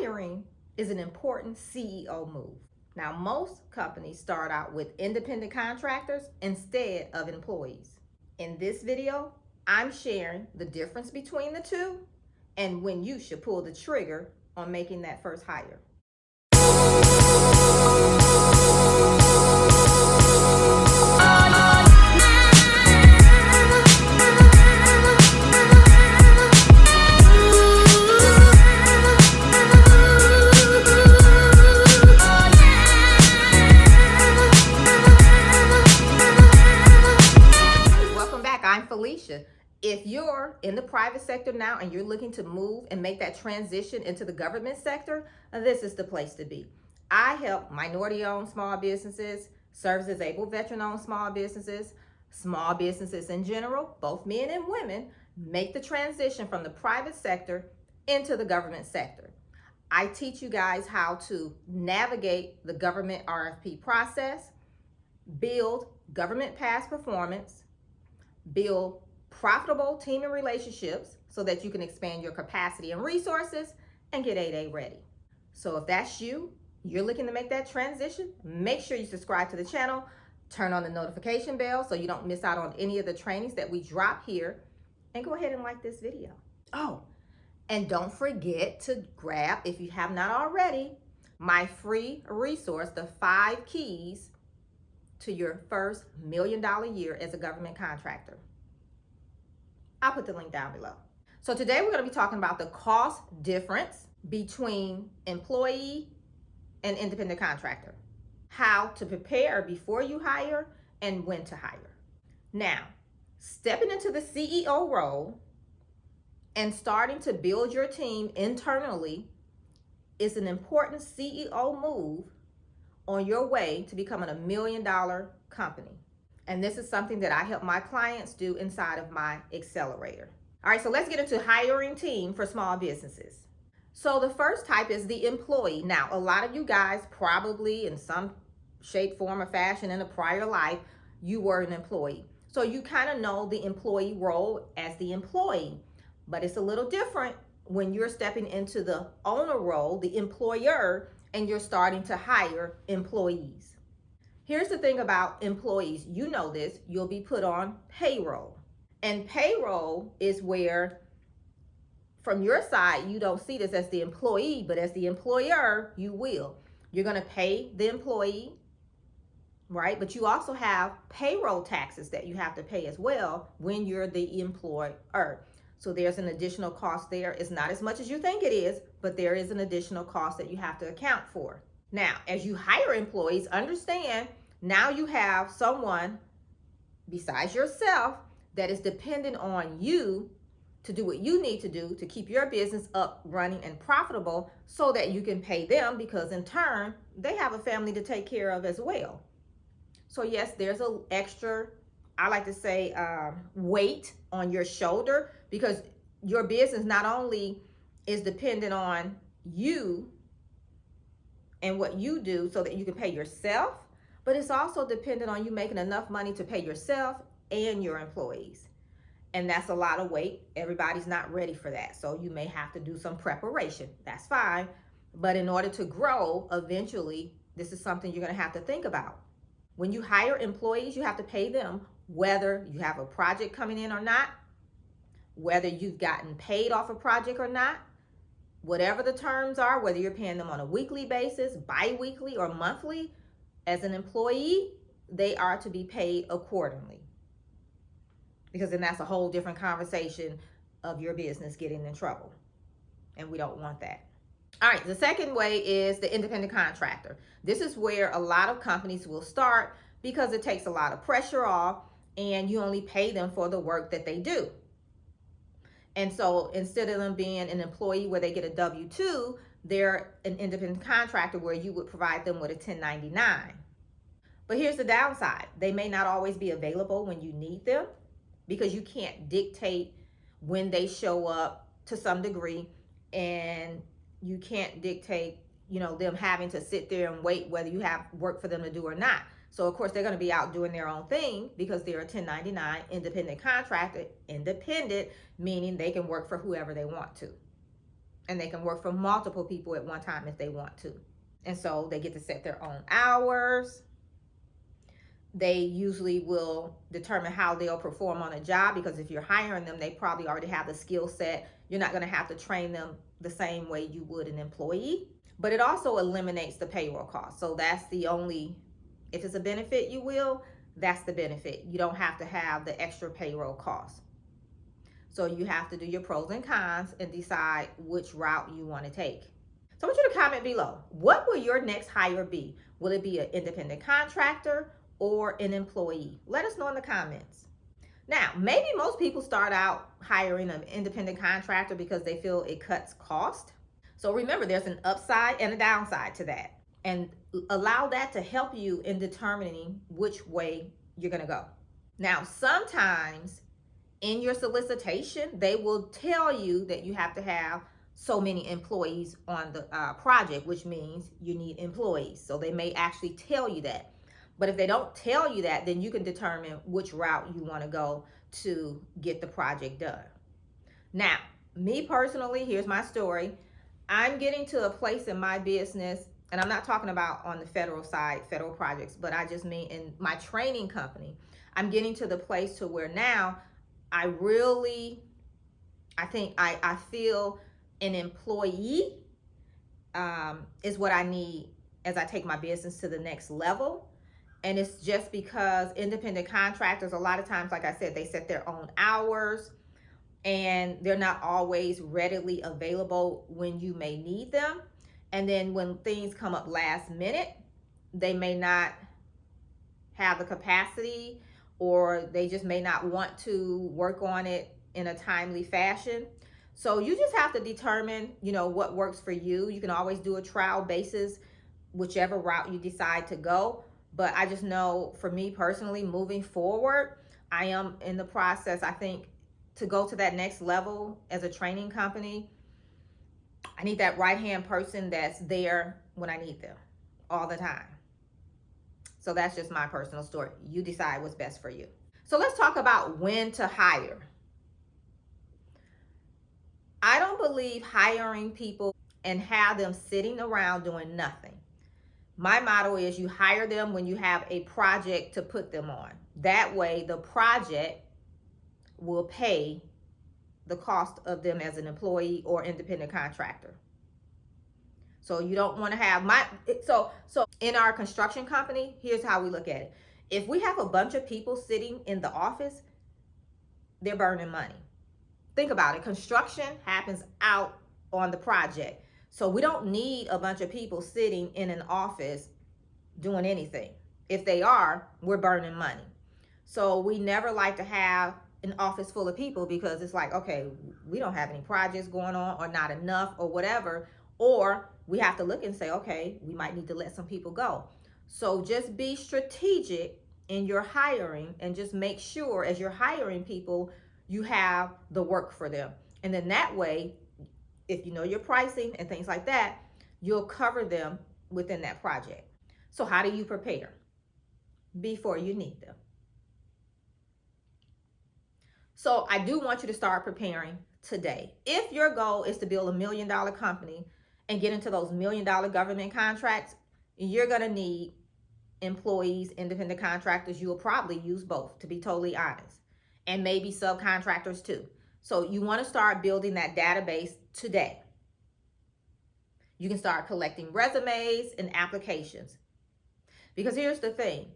Hiring is an important CEO move. Now, most companies start out with independent contractors instead of employees. In this video, I'm sharing the difference between the two and when you should pull the trigger on making that first hire. I'm Felicia. If you're in the private sector now and you're looking to move and make that transition into the government sector, this is the place to be. I help minority-owned small businesses, service-disabled veteran-owned small businesses in general, both men and women, make the transition from the private sector into the government sector. I teach you guys how to navigate the government RFP process, build government past performance, build profitable team and relationships so that you can expand your capacity and resources and get 8A ready. So if that's you, you're looking to make that transition, make sure you subscribe to the channel, turn on the notification bell so you don't miss out on any of the trainings that we drop here, and go ahead and like this video. Oh, and don't forget to grab, if you have not already, my free resource, the 5 keys to your first $1 million year as a government contractor. I'll put the link down below. So today we're going to be talking about the cost difference between employee and independent contractor, how to prepare before you hire and when to hire. Now, stepping into the CEO role and starting to build your team internally is an important CEO move on your way to becoming a $1 million company. And this is something that I help my clients do inside of my accelerator. All right, so let's get into hiring team for small businesses. So the first type is the employee. Now, a lot of you guys probably in some shape, form, or fashion in a prior life, you were an employee. So you kind of know the employee role as the employee, but it's a little different when you're stepping into the owner role, the employer, and you're starting to hire employees. Here's the thing about employees. You know this, you'll be put on payroll. And payroll is where, from your side, you don't see this as the employee, but as the employer, you will. You're gonna pay the employee, right? But you also have payroll taxes that you have to pay as well when you're the employer. So there's an additional cost there. It's not as much as you think it is, but there is an additional cost that you have to account for. Now, as you hire employees, understand now you have someone besides yourself that is dependent on you to do what you need to do to keep your business up, running, and profitable so that you can pay them, because in turn, they have a family to take care of as well. So yes, there's an extra, I like to say, weight on your shoulder, because your business not only is dependent on you and what you do so that you can pay yourself, but it's also dependent on you making enough money to pay yourself and your employees. And that's a lot of weight. Everybody's not ready for that. So you may have to do some preparation. That's fine. But in order to grow, eventually, this is something you're going to have to think about. When you hire employees, you have to pay them whether you have a project coming in or not, whether you've gotten paid off a project or not, whatever the terms are, whether you're paying them on a weekly basis, bi-weekly, or monthly, as an employee, they are to be paid accordingly. Because then that's a whole different conversation of your business getting in trouble. And we don't want that. All right, the second way is the independent contractor. This is where a lot of companies will start because it takes a lot of pressure off and you only pay them for the work that they do. And so instead of them being an employee where they get a W-2, they're an independent contractor where you would provide them with a 1099. But here's the downside. They may not always be available when you need them because you can't dictate when they show up to some degree, and you can't dictate, them having to sit there and wait whether you have work for them to do or not. So of course they're going to be out doing their own thing because they're a 1099 independent contractor. Independent meaning they can work for whoever they want to. And they can work for multiple people at one time if they want to. And so they get to set their own hours. They usually will determine how they'll perform on a job, because if you're hiring them, they probably already have the skill set. You're not going to have to train them the same way you would an employee. But it also eliminates the payroll cost. So that's the only, if it's a benefit, that's the benefit. You don't have to have the extra payroll cost. So you have to do your pros and cons and decide which route you want to take. So I want you to comment below. What will your next hire be? Will it be an independent contractor or an employee? Let us know in the comments. Now, maybe most people start out hiring an independent contractor because they feel it cuts cost. So remember, there's an upside and a downside to that. And allow that to help you in determining which way you're going to go. Now, sometimes in your solicitation, they will tell you that you have to have so many employees on the project, which means you need employees. So they may actually tell you that. But if they don't tell you that, then you can determine which route you want to go to get the project done. Now, me personally, here's my story. I'm getting to a place in my business, and I'm not talking about on the federal side, federal projects, but I just mean in my training company. I'm getting to the place to where now I feel an employee is what I need as I take my business to the next level. And it's just because independent contractors, a lot of times, like I said, they set their own hours and they're not always readily available when you may need them. And then when things come up last minute, they may not have the capacity, or they just may not want to work on it in a timely fashion. So you just have to determine, what works for you. You can always do a trial basis, whichever route you decide to go. But I just know for me personally, moving forward, I am in the process, I think, to go to that next level as a training company. I need that right-hand person that's there when I need them all the time. So that's just my personal story. You decide what's best for you. So let's talk about when to hire. I don't believe hiring people and have them sitting around doing nothing. My motto is you hire them when you have a project to put them on. That way the project will pay the cost of them as an employee or independent contractor. So you don't want to have so in our construction company, here's how we look at it. If we have a bunch of people sitting in the office, they're burning money. Think about it. Construction happens out on the project. So we don't need a bunch of people sitting in an office doing anything. If they are, we're burning money. So we never like to have an office full of people, because it's like, okay, we don't have any projects going on, or not enough, or whatever. Or we have to look and say, okay, we might need to let some people go. So just be strategic in your hiring, and just make sure as you're hiring people, you have the work for them. And then that way, if you know your pricing and things like that, you'll cover them within that project. So how do you prepare before you need them? So I do want you to start preparing today. If your goal is to build $1 million company and get into those $1 million government contracts, you're going to need employees, independent contractors. You will probably use both, to be totally honest, and maybe subcontractors too. So you want to start building that database today. You can start collecting resumes and applications. Because here's the thing,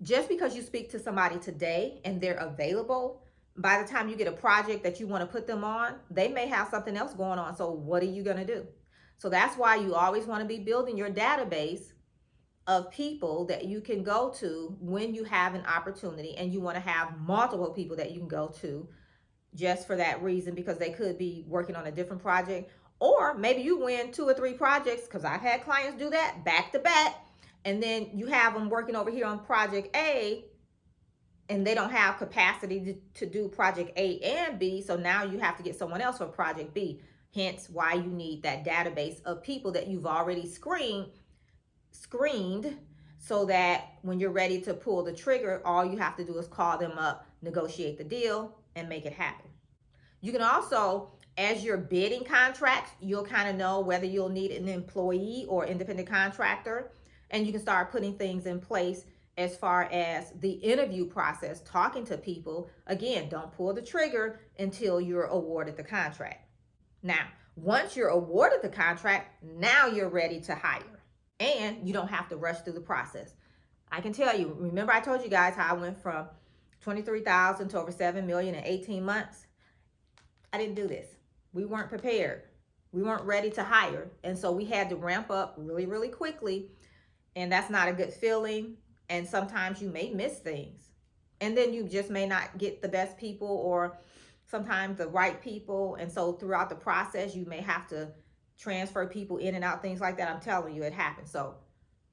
just because you speak to somebody today and they're available, by the time you get a project that you want to put them on, they may have something else going on. So what are you going to do? So that's why you always want to be building your database of people that you can go to when you have an opportunity, and you want to have multiple people that you can go to just for that reason, because they could be working on a different project, or maybe you win 2 or 3 projects, because I've had clients do that back to back, and then you have them working over here on project A, and they don't have capacity to do project A and B, so now you have to get someone else for project B. Hence why you need that database of people that you've already screened, so that when you're ready to pull the trigger, all you have to do is call them up, negotiate the deal, and make it happen. You can also As you're bidding contracts, you'll kind of know whether you'll need an employee or independent contractor, and you can start putting things in place as far as the interview process, talking to people. Again, don't pull the trigger until you're awarded the contract. Now, once you're awarded the contract, now you're ready to hire, and you don't have to rush through the process. I can tell you, remember I told you guys how I went from 23,000 to over 7 million in 18 months? I didn't do this. We weren't prepared. We weren't ready to hire. And so we had to ramp up really, really quickly. And that's not a good feeling. And sometimes you may miss things. And then you just may not get the best people or sometimes the right people. And so throughout the process, you may have to transfer people in and out, things like that. I'm telling you, it happens. So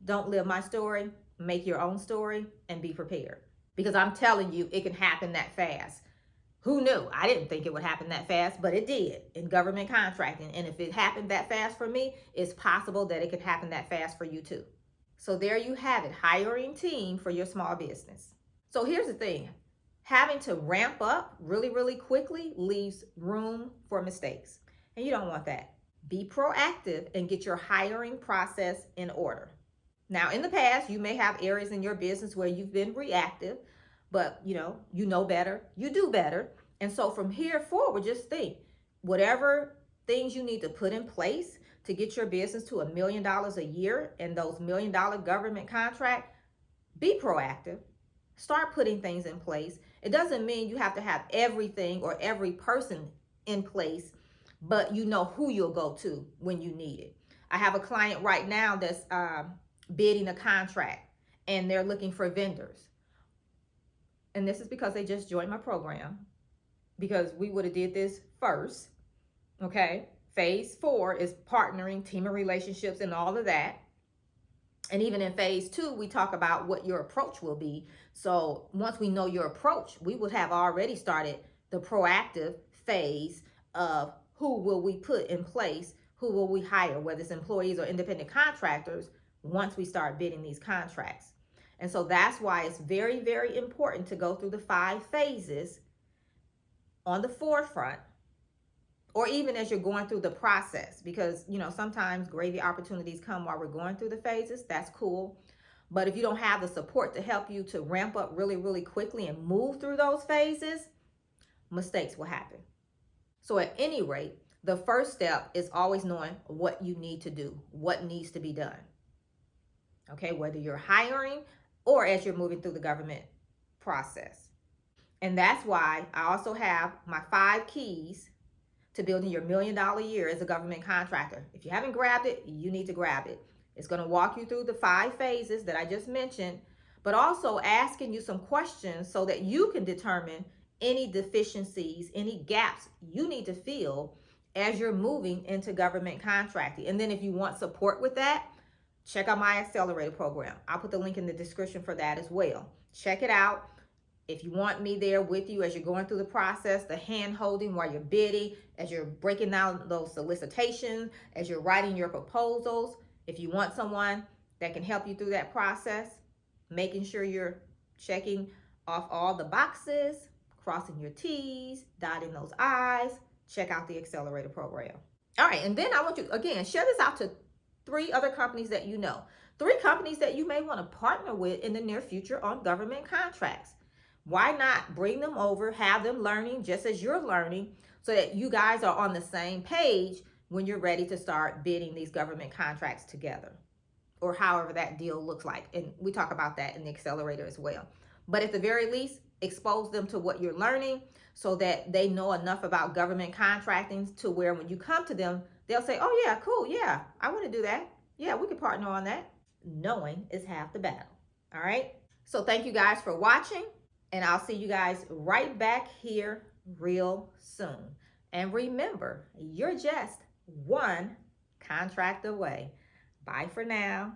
don't live my story. Make your own story and be prepared. Because I'm telling you, it can happen that fast. Who knew? I didn't think it would happen that fast, but it did in government contracting. And if it happened that fast for me, it's possible that it could happen that fast for you too. So there you have it, hiring team for your small business. So here's the thing, having to ramp up really, really quickly leaves room for mistakes. And you don't want that. Be proactive and get your hiring process in order. Now, in the past, you may have areas in your business where you've been reactive, but you know better, you do better. And so from here forward, just think, whatever things you need to put in place to get your business to $1 million a year and those $1 million government contract, be proactive. Start putting things in place. It doesn't mean you have to have everything or every person in place, but you know who you'll go to when you need it. I have a client right now that's bidding a contract and they're looking for vendors. And this is because they just joined my program, because we would have did this first. Okay. Phase 4 is partnering, team of relationships, and all of that. And even in phase 2, we talk about what your approach will be. So once we know your approach, we would have already started the proactive phase of who will we put in place, who will we hire, whether it's employees or independent contractors, once we start bidding these contracts. And so that's why it's very, very important to go through the 5 phases on the forefront, or even as you're going through the process, because sometimes gravy opportunities come while we're going through the phases. That's cool. But if you don't have the support to help you to ramp up really, really quickly and move through those phases, mistakes will happen. So at any rate, the first step is always knowing what you need to do, what needs to be done. Okay, whether you're hiring or as you're moving through the government process. And that's why I also have my 5 keys to building your $1 million a year as a government contractor. If you haven't grabbed it, you need to grab it. It's going to walk you through the 5 phases that I just mentioned, but also asking you some questions so that you can determine any deficiencies, any gaps you need to fill as you're moving into government contracting. And then if you want support with that, check out my accelerator program. I'll put the link in the description for that as well. Check it out. If you want me there with you as you're going through the process, the hand holding while you're bidding, as you're breaking down those solicitations, as you're writing your proposals, if you want someone that can help you through that process, making sure you're checking off all the boxes, crossing your T's, dotting those I's, check out the accelerator program. All right, and then I want you, again, share this out to 3 other companies that you know. 3 companies that you may want to partner with in the near future on government contracts. Why not bring them over, have them learning just as you're learning, so that you guys are on the same page when you're ready to start bidding these government contracts together, or however that deal looks like. And we talk about that in the accelerator as well. But at the very least, expose them to what you're learning so that they know enough about government contracting to where when you come to them, they'll say, oh yeah, cool, yeah, I want to do that. Yeah, we could partner on that. Knowing is half the battle. All right. So thank you guys for watching. And I'll see you guys right back here real soon. And remember, you're just one contract away. Bye for now.